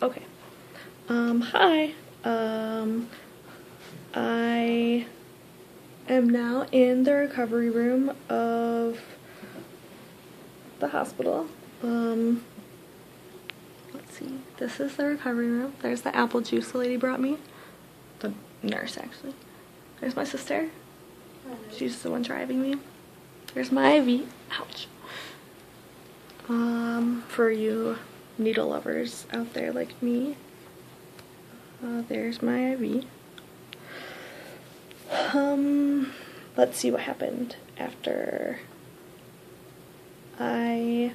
Okay. Hi. I am now in the recovery room of the hospital. Let's see. This is the recovery room. There's the apple juice the lady brought me. The nurse, actually. There's my sister. She's the one driving me. There's my IV. Ouch. For you needle lovers out there like me, there's my IV. Let's see what happened after I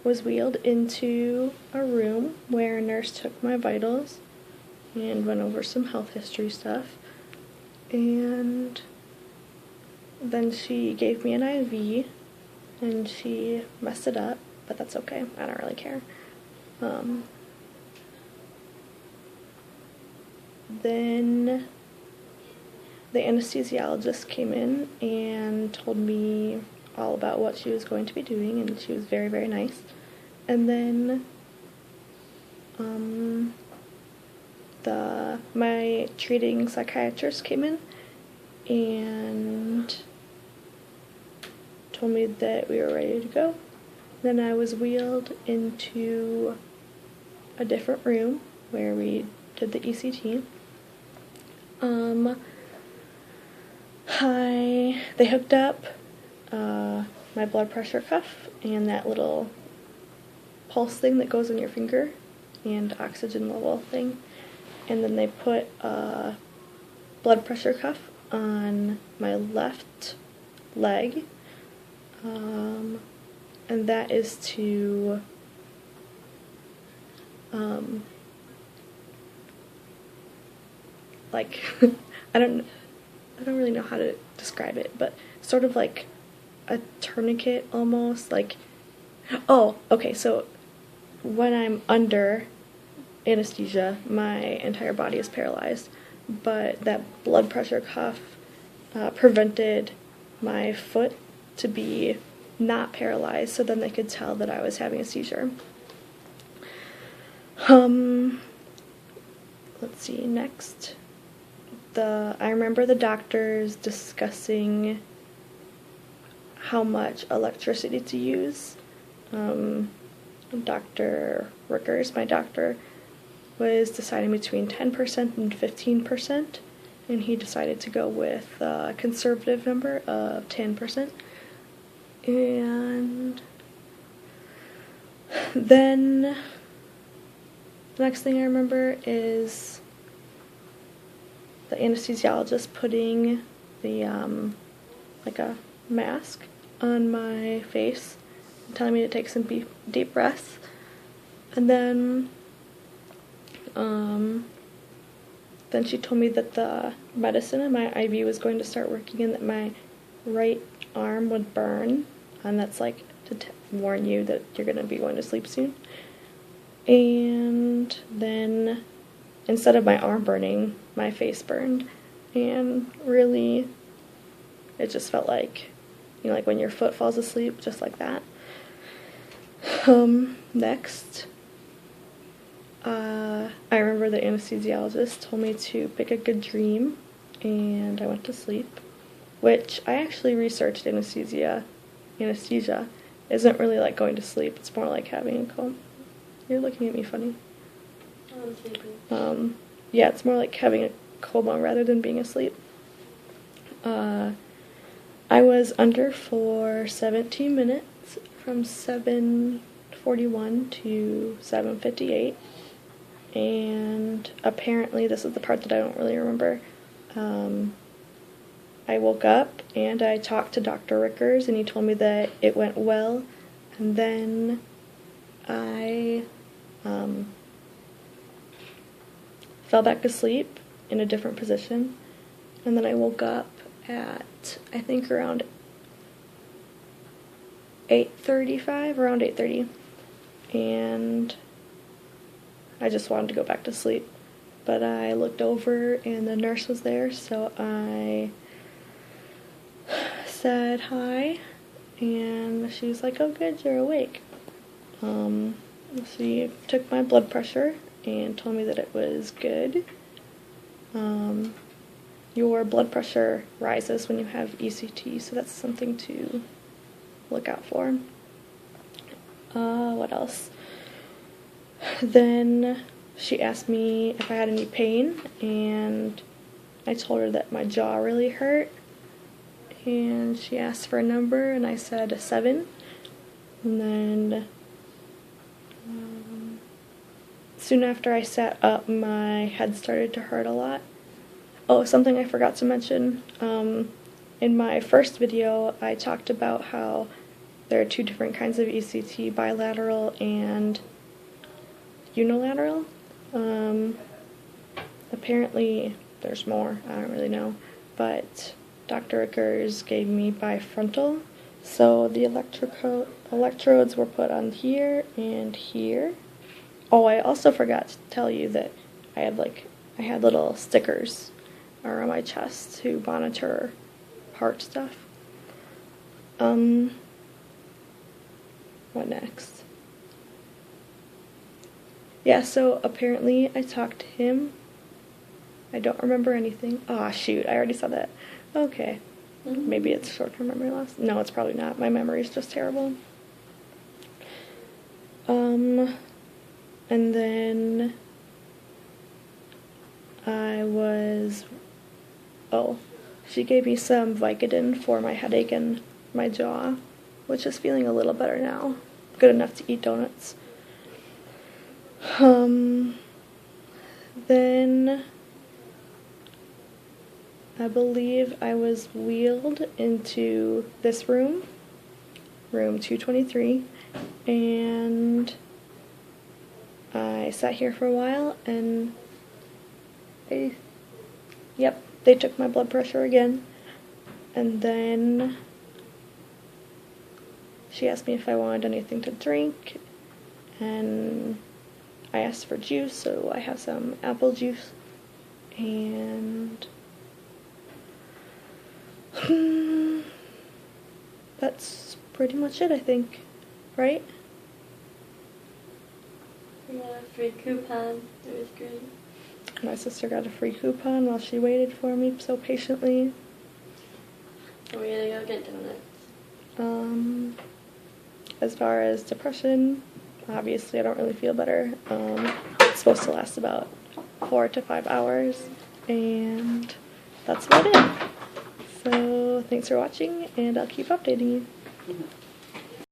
was wheeled into a room where a nurse took my vitals and went over some health history stuff, and then she gave me an IV and she messed it up, but that's okay, I don't really care. Then the anesthesiologist came in and told me all about what she was going to be doing, and she was very, very nice. And then my treating psychiatrist came in and told me that we were ready to go. Then I was wheeled into a different room where we did the ECT. They hooked up my blood pressure cuff and that little pulse thing that goes on your finger and oxygen level thing, and then they put a blood pressure cuff on my left leg, and that is to like I don't really know how to describe it, but sort of like a tourniquet almost, like, oh, okay, so when I'm under anesthesia, my entire body is paralyzed, but that blood pressure cuff prevented my foot to be not paralyzed, so then they could tell that I was having a seizure. Let's see, next. I remember the doctors discussing how much electricity to use. Dr. Rickers, my doctor, was deciding between 10% and 15%, and he decided to go with a conservative number of 10%. And then the next thing I remember is the anesthesiologist putting the like a mask on my face and telling me to take some deep breaths. And then she told me that the medicine in my IV was going to start working and that my right arm would burn, and that's like to warn you that you're going to be going to sleep soon. And then instead of my arm burning, my face burned, and really it just felt like, you know, like when your foot falls asleep, just like that. Next, I remember the anesthesiologist told me to pick a good dream, and I went to sleep, which I actually researched anesthesia isn't really like going to sleep, it's more like having a coma. You're looking at me funny. I'm sleeping. Yeah, it's more like having a coma rather than being asleep. I was under for 17 minutes from 7:41 to 7:58, and apparently this is the part that I don't really remember. I woke up and I talked to Dr. Rickers, and he told me that it went well, and then I fell back asleep in a different position, and then I woke up at, I think, around 8:35, around 8:30, and I just wanted to go back to sleep, but I looked over and the nurse was there, so I said hi, and she was like, oh good, you're awake. She took my blood pressure and told me that it was good. Your blood pressure rises when you have ECT, so that's something to look out for. What else? Then she asked me if I had any pain, and I told her that my jaw really hurt. And she asked for a number, and I said a 7. And then soon after I sat up, my head started to hurt a lot. Oh, something I forgot to mention. In my first video, I talked about how there are 2 different kinds of ECT, bilateral and unilateral. Apparently, there's more. I don't really know. But Dr. Rickers gave me bifrontal. So the electrodes were put on here and here. Oh, I also forgot to tell you that I had little stickers around my chest to monitor heart stuff. What next? Yeah, so apparently I talked to him. I don't remember anything. Ah, shoot, I already said that. Okay. Maybe it's short-term memory loss. No, it's probably not. My memory is just terrible. And then she gave me some Vicodin for my headache and my jaw, which is feeling a little better now. Good enough to eat donuts. Then I believe I was wheeled into this room, room 223, and I sat here for a while, and they took my blood pressure again, and then she asked me if I wanted anything to drink, and I asked for juice, so I have some apple juice, and that's pretty much it, I think, right? We got a free coupon. It was great. My sister got a free coupon while she waited for me so patiently. And we're gonna go get donuts. As far as depression, obviously I don't really feel better. It's supposed to last about 4 to 5 hours, and that's about it. So thanks for watching, and I'll keep updating you.